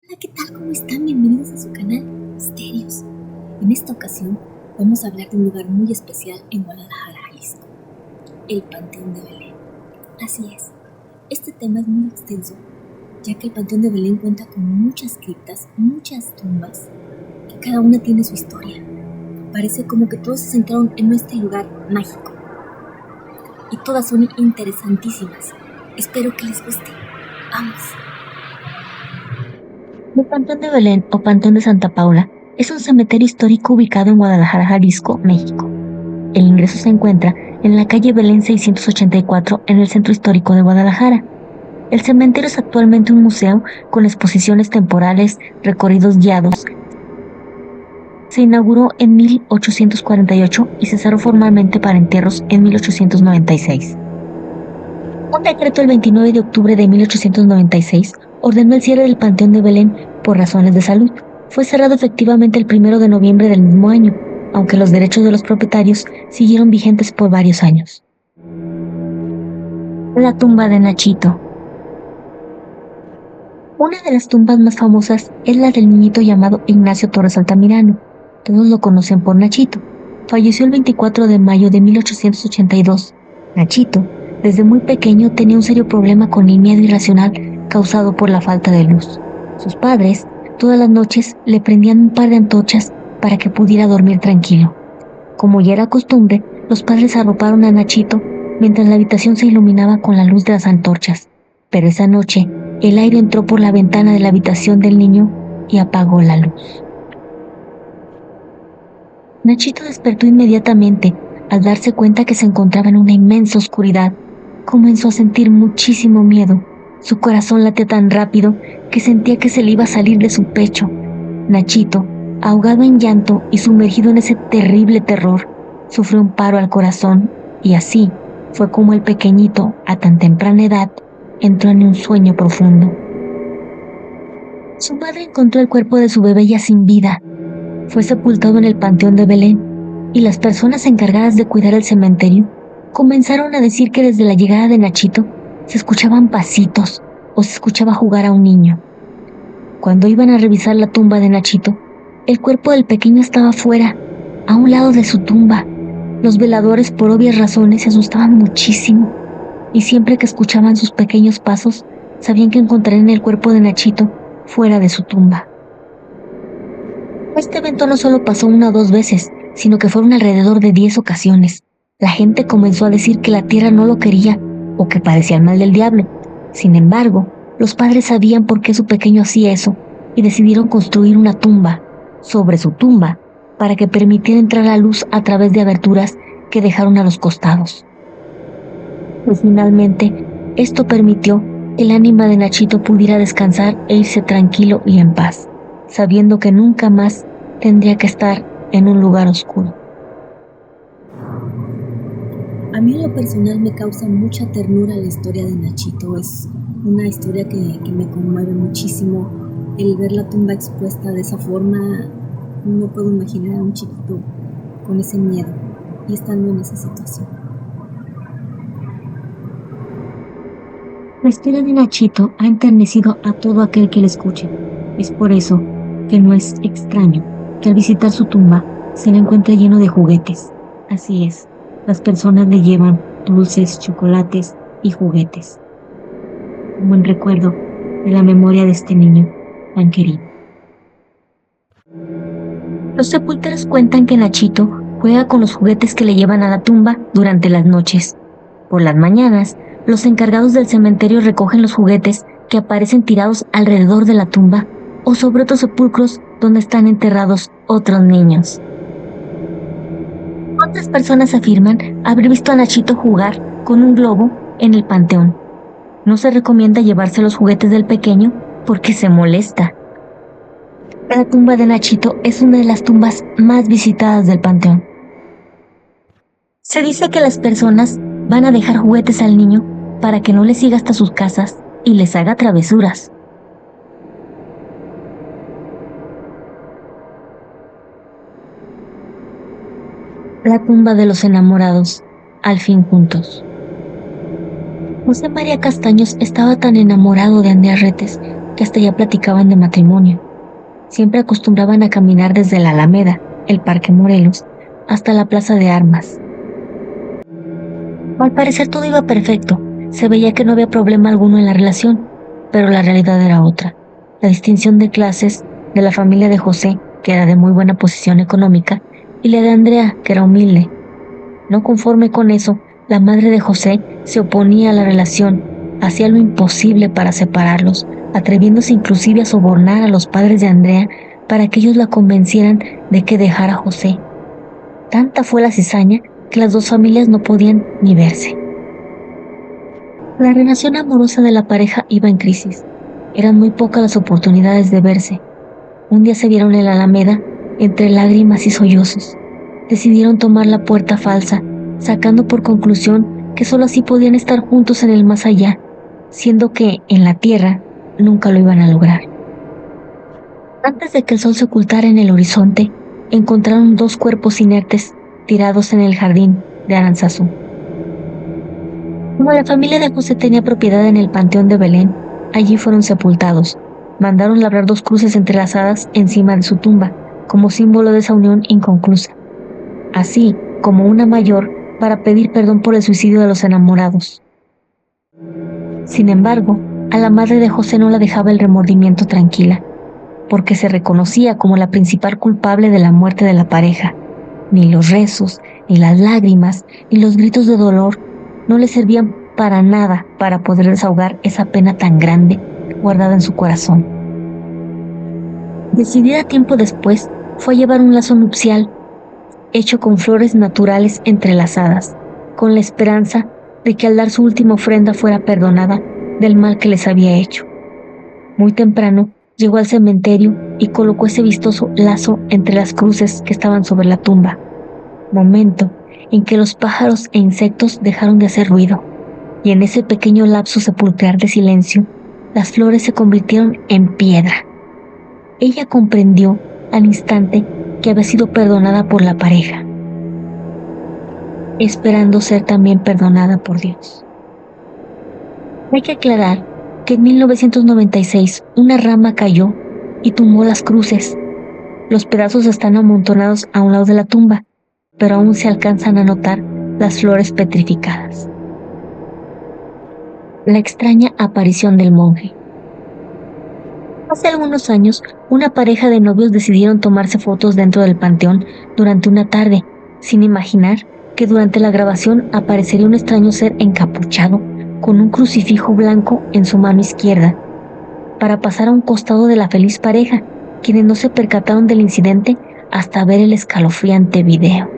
Hola, ¿qué tal? ¿Cómo están? Bienvenidos a su canal Misterios. En esta ocasión vamos a hablar de un lugar muy especial en Guadalajara, Jalisco, el Panteón de Belén. Así es, este tema es muy extenso, ya que el Panteón de Belén cuenta con muchas criptas, muchas tumbas, que cada una tiene su historia. Parece como que todos se centraron en este lugar mágico, y todas son interesantísimas. Espero que les guste. ¡Vamos! El Panteón de Belén o Panteón de Santa Paula es un cementerio histórico ubicado en Guadalajara, Jalisco, México. El ingreso se encuentra en la calle Belén 684 en el centro histórico de Guadalajara. El cementerio es actualmente un museo con exposiciones temporales, recorridos guiados. Se inauguró en 1848 y se cerró formalmente para entierros en 1896. Un decreto el 29 de octubre de 1896 ordenó el cierre del Panteón de Belén por razones de salud. Fue cerrado efectivamente el 1 de noviembre del mismo año, aunque los derechos de los propietarios siguieron vigentes por varios años. La tumba de Nachito. Una de las tumbas más famosas es la del niñito llamado Ignacio Torres Altamirano. Todos lo conocen por Nachito. Falleció el 24 de mayo de 1882. Nachito, desde muy pequeño, tenía un serio problema con el miedo irracional causado por la falta de luz. Sus padres, todas las noches, le prendían un par de antorchas para que pudiera dormir tranquilo. Como ya era costumbre, los padres arroparon a Nachito mientras la habitación se iluminaba con la luz de las antorchas. Pero esa noche, el aire entró por la ventana de la habitación del niño y apagó la luz. Nachito despertó inmediatamente. Al darse cuenta que se encontraba en una inmensa oscuridad, comenzó a sentir muchísimo miedo. Su corazón latía tan rápido que sentía que se le iba a salir de su pecho. Nachito, ahogado en llanto y sumergido en ese terrible terror, sufrió un paro al corazón y así fue como el pequeñito, a tan temprana edad, entró en un sueño profundo. Su madre encontró el cuerpo de su bebé ya sin vida. Fue sepultado en el Panteón de Belén y las personas encargadas de cuidar el cementerio comenzaron a decir que desde la llegada de Nachito se escuchaban pasitos o se escuchaba jugar a un niño. Cuando iban a revisar la tumba de Nachito, el cuerpo del pequeño estaba fuera, a un lado de su tumba. Los veladores, por obvias razones, se asustaban muchísimo y siempre que escuchaban sus pequeños pasos, sabían que encontrarían el cuerpo de Nachito fuera de su tumba. Este evento no solo pasó una o dos veces, sino que fueron alrededor de 10 ocasiones. La gente comenzó a decir que la tierra no lo quería o que parecía el mal del diablo. Sin embargo, los padres sabían por qué su pequeño hacía eso y decidieron construir una tumba sobre su tumba para que permitiera entrar la luz a través de aberturas que dejaron a los costados. Y finalmente, esto permitió que el ánima de Nachito pudiera descansar e irse tranquilo y en paz, sabiendo que nunca más tendría que estar en un lugar oscuro. A mí en lo personal me causa mucha ternura la historia de Nachito. Es una historia que me conmueve muchísimo. El ver la tumba expuesta de esa forma, no puedo imaginar a un chiquito con ese miedo y estando en esa situación. La historia de Nachito ha enternecido a todo aquel que la escuche. Es por eso que no es extraño que al visitar su tumba se le encuentre lleno de juguetes. Así es, las personas le llevan dulces, chocolates y juguetes, como en recuerdo de la memoria de este niño tan querido. Los sepulteros cuentan que Nachito juega con los juguetes que le llevan a la tumba durante las noches. Por las mañanas, los encargados del cementerio recogen los juguetes que aparecen tirados alrededor de la tumba o sobre otros sepulcros donde están enterrados otros niños. Otras personas afirman haber visto a Nachito jugar con un globo en el panteón. No se recomienda llevarse los juguetes del pequeño porque se molesta. La tumba de Nachito es una de las tumbas más visitadas del panteón. Se dice que las personas van a dejar juguetes al niño para que no le siga hasta sus casas y les haga travesuras. La tumba de los enamorados, al fin juntos. José María Castaños estaba tan enamorado de Andrea Retes que hasta ya platicaban de matrimonio. Siempre acostumbraban a caminar desde la Alameda, el Parque Morelos, hasta la Plaza de Armas. Al parecer todo iba perfecto, se veía que no había problema alguno en la relación, pero la realidad era otra. La distinción de clases de la familia de José, que era de muy buena posición económica, y la de Andrea, que era humilde. No conforme con eso, la madre de José se oponía a la relación, hacía lo imposible para separarlos, atreviéndose inclusive a sobornar a los padres de Andrea para que ellos la convencieran de que dejara a José. Tanta fue la cizaña que las dos familias no podían ni verse. La relación amorosa de la pareja iba en crisis. Eran muy pocas las oportunidades de verse. Un día se vieron en la Alameda, entre lágrimas y sollozos. Decidieron tomar la puerta falsa, sacando por conclusión que solo así podían estar juntos en el más allá, siendo que, en la tierra, nunca lo iban a lograr. Antes de que el sol se ocultara en el horizonte, encontraron dos cuerpos inertes tirados en el jardín de Aranzazú. Como la familia de José tenía propiedad en el Panteón de Belén, allí fueron sepultados. Mandaron labrar dos cruces entrelazadas encima de su tumba, como símbolo de esa unión inconclusa, así como una mayor para pedir perdón por el suicidio de los enamorados. Sin embargo, a la madre de José no la dejaba el remordimiento tranquila, porque se reconocía como la principal culpable de la muerte de la pareja. Ni los rezos, ni las lágrimas, ni los gritos de dolor no le servían para nada para poder desahogar esa pena tan grande guardada en su corazón. Decidida tiempo después, fue a llevar un lazo nupcial hecho con flores naturales entrelazadas, con la esperanza de que al dar su última ofrenda fuera perdonada del mal que les había hecho. Muy temprano llegó al cementerio y colocó ese vistoso lazo entre las cruces que estaban sobre la tumba, momento en que los pájaros e insectos dejaron de hacer ruido, y en ese pequeño lapso sepulcral de silencio, las flores se convirtieron en piedra. Ella comprendió al instante que había sido perdonada por la pareja, esperando ser también perdonada por Dios. Hay que aclarar que en 1996 una rama cayó y tumbó las cruces. Los pedazos están amontonados a un lado de la tumba, pero aún se alcanzan a notar las flores petrificadas. La extraña aparición del monje. Hace algunos años, una pareja de novios decidieron tomarse fotos dentro del panteón durante una tarde, sin imaginar que durante la grabación aparecería un extraño ser encapuchado con un crucifijo blanco en su mano izquierda, para pasar a un costado de la feliz pareja, quienes no se percataron del incidente hasta ver el escalofriante video.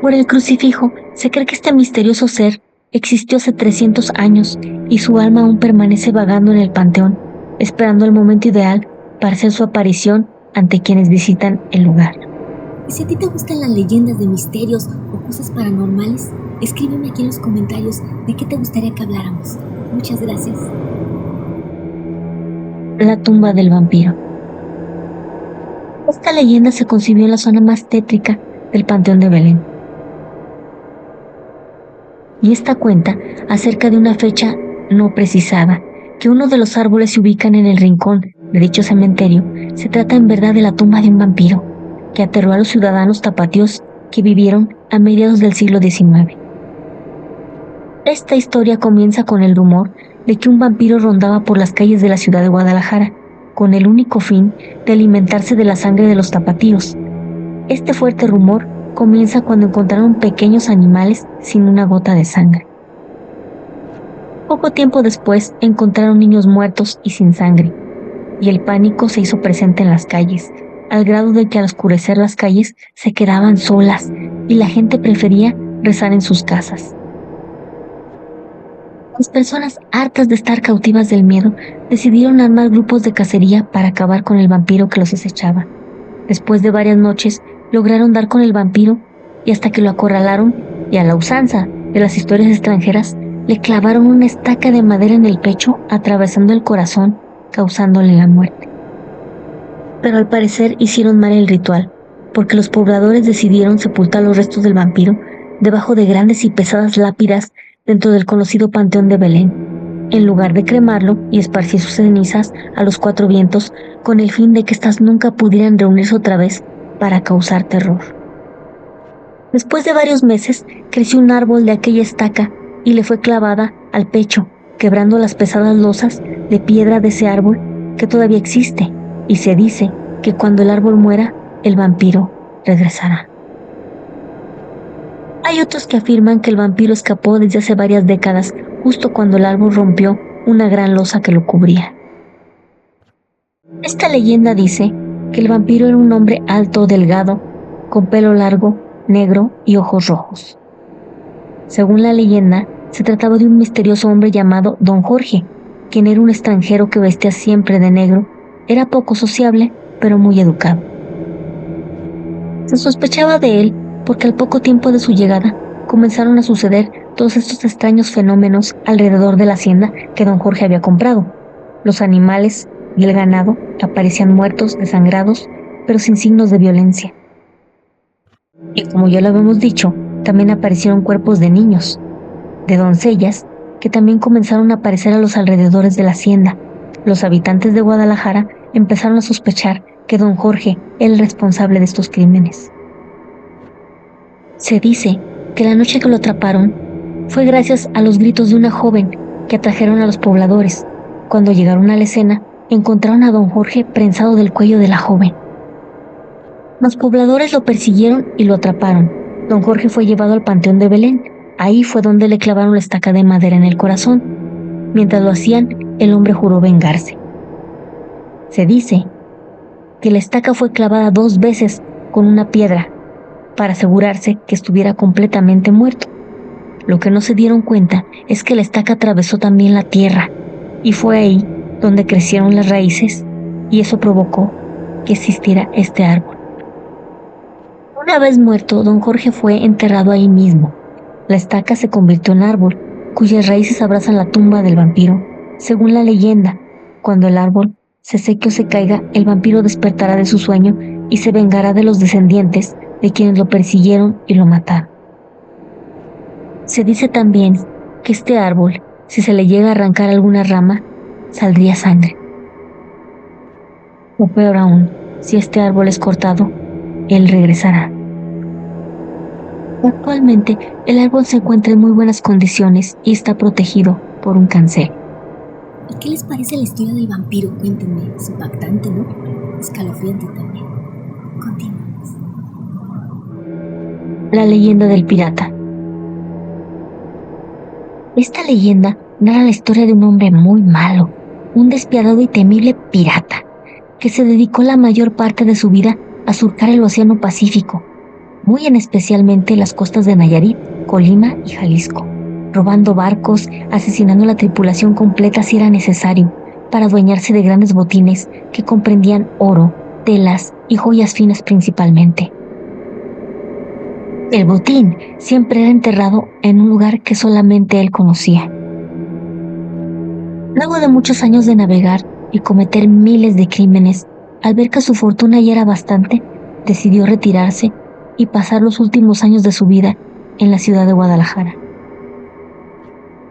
Por el crucifijo, se cree que este misterioso ser existió hace 300 años y su alma aún permanece vagando en el panteón, esperando el momento ideal para hacer su aparición ante quienes visitan el lugar. Y si a ti te gustan las leyendas de misterios o cosas paranormales, escríbeme aquí en los comentarios de qué te gustaría que habláramos. Muchas gracias. La tumba del vampiro. Esta leyenda se concibió en la zona más tétrica del Panteón de Belén. Y esta cuenta acerca de una fecha no precisada, que uno de los árboles se ubican en el rincón de dicho cementerio. Se trata en verdad de la tumba de un vampiro, que aterró a los ciudadanos tapatíos que vivieron a mediados del siglo XIX. Esta historia comienza con el rumor de que un vampiro rondaba por las calles de la ciudad de Guadalajara, con el único fin de alimentarse de la sangre de los tapatíos. Este fuerte rumor comienza cuando encontraron pequeños animales sin una gota de sangre. Poco tiempo después encontraron niños muertos y sin sangre, y el pánico se hizo presente en las calles, al grado de que al oscurecer las calles se quedaban solas y la gente prefería rezar en sus casas. Las personas, hartas de estar cautivas del miedo, decidieron armar grupos de cacería para acabar con el vampiro que los acechaba. Después de varias noches, lograron dar con el vampiro y hasta que lo acorralaron, y a la usanza de las historias extranjeras, le clavaron una estaca de madera en el pecho, atravesando el corazón, causándole la muerte. Pero al parecer hicieron mal el ritual, porque los pobladores decidieron sepultar los restos del vampiro debajo de grandes y pesadas lápidas dentro del conocido Panteón de Belén. en lugar de cremarlo y esparcir sus cenizas a los cuatro vientos con el fin de que éstas nunca pudieran reunirse otra vez para causar terror. Después de varios meses, creció un árbol de aquella estaca y le fue clavada al pecho, quebrando las pesadas losas de piedra de ese árbol que todavía existe, y se dice que cuando el árbol muera, el vampiro regresará. Hay otros que afirman que el vampiro escapó desde hace varias décadas, justo cuando el árbol rompió una gran losa que lo cubría. Esta leyenda dice que el vampiro era un hombre alto, delgado, con pelo largo, negro y ojos rojos. Según la leyenda, se trataba de un misterioso hombre llamado Don Jorge, quien era un extranjero que vestía siempre de negro, era poco sociable, pero muy educado. Se sospechaba de él porque al poco tiempo de su llegada comenzaron a suceder todos estos extraños fenómenos alrededor de la hacienda que don Jorge había comprado. Los animales y el ganado aparecían muertos, desangrados, pero sin signos de violencia. Y como ya lo habíamos dicho, también aparecieron cuerpos de niños, de doncellas, que también comenzaron a aparecer a los alrededores de la hacienda. Los habitantes de Guadalajara empezaron a sospechar que don Jorge era el responsable de estos crímenes. Se dice que la noche que lo atraparon fue gracias a los gritos de una joven que atrajeron a los pobladores. Cuando llegaron a la escena, encontraron a don Jorge prensado del cuello de la joven. Los pobladores lo persiguieron y lo atraparon. Don Jorge fue llevado al Panteón de Belén. Ahí fue donde le clavaron la estaca de madera en el corazón. Mientras lo hacían, el hombre juró vengarse. Se dice que la estaca fue clavada 2 veces con una piedra para asegurarse que estuviera completamente muerto. Lo que no se dieron cuenta es que la estaca atravesó también la tierra y fue ahí donde crecieron las raíces y eso provocó que existiera este árbol. Una vez muerto, don Jorge fue enterrado ahí mismo. La estaca se convirtió en árbol, cuyas raíces abrazan la tumba del vampiro. Según la leyenda, cuando el árbol se seque o se caiga, el vampiro despertará de su sueño y se vengará de los descendientes de quienes lo persiguieron y lo mataron. Se dice también que este árbol, si se le llega a arrancar alguna rama, saldría sangre. O peor aún, si este árbol es cortado, él regresará. Actualmente, el árbol se encuentra en muy buenas condiciones y está protegido por un cancel. ¿Y qué les parece la historia del vampiro? Cuéntenme, es impactante, ¿no? Escalofriante también. Continuamos. La leyenda del pirata. Esta leyenda narra la historia de un hombre muy malo, un despiadado y temible pirata, que se dedicó la mayor parte de su vida a surcar el Océano Pacífico, muy en especialmente las costas de Nayarit, Colima y Jalisco, robando barcos, asesinando a la tripulación completa si era necesario, para adueñarse de grandes botines que comprendían oro, telas y joyas finas principalmente. El botín siempre era enterrado en un lugar que solamente él conocía. Luego de muchos años de navegar y cometer miles de crímenes, al ver que su fortuna ya era bastante, decidió retirarse y pasar los últimos años de su vida en la ciudad de Guadalajara.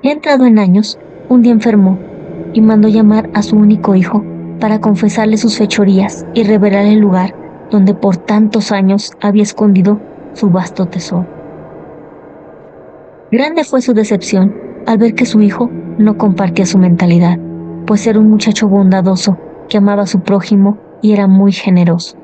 Ya entrado en años, un día enfermó y mandó llamar a su único hijo para confesarle sus fechorías y revelar el lugar donde por tantos años había escondido su vasto tesoro. Grande fue su decepción al ver que su hijo no compartía su mentalidad, pues era un muchacho bondadoso que amaba a su prójimo y era muy generoso.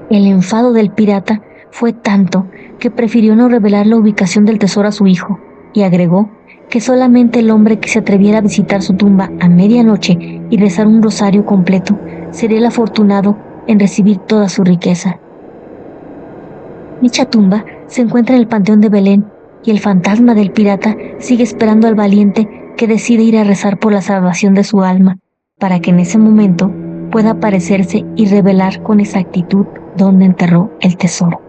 El enfado del pirata fue tanto que prefirió no revelar la ubicación del tesoro a su hijo y agregó que solamente el hombre que se atreviera a visitar su tumba a medianoche y rezar un rosario completo sería el afortunado en recibir toda su riqueza. Dicha tumba se encuentra en el Panteón de Belén y el fantasma del pirata sigue esperando al valiente que decide ir a rezar por la salvación de su alma, para que en ese momento pueda aparecerse y revelar con exactitud dónde enterró el tesoro.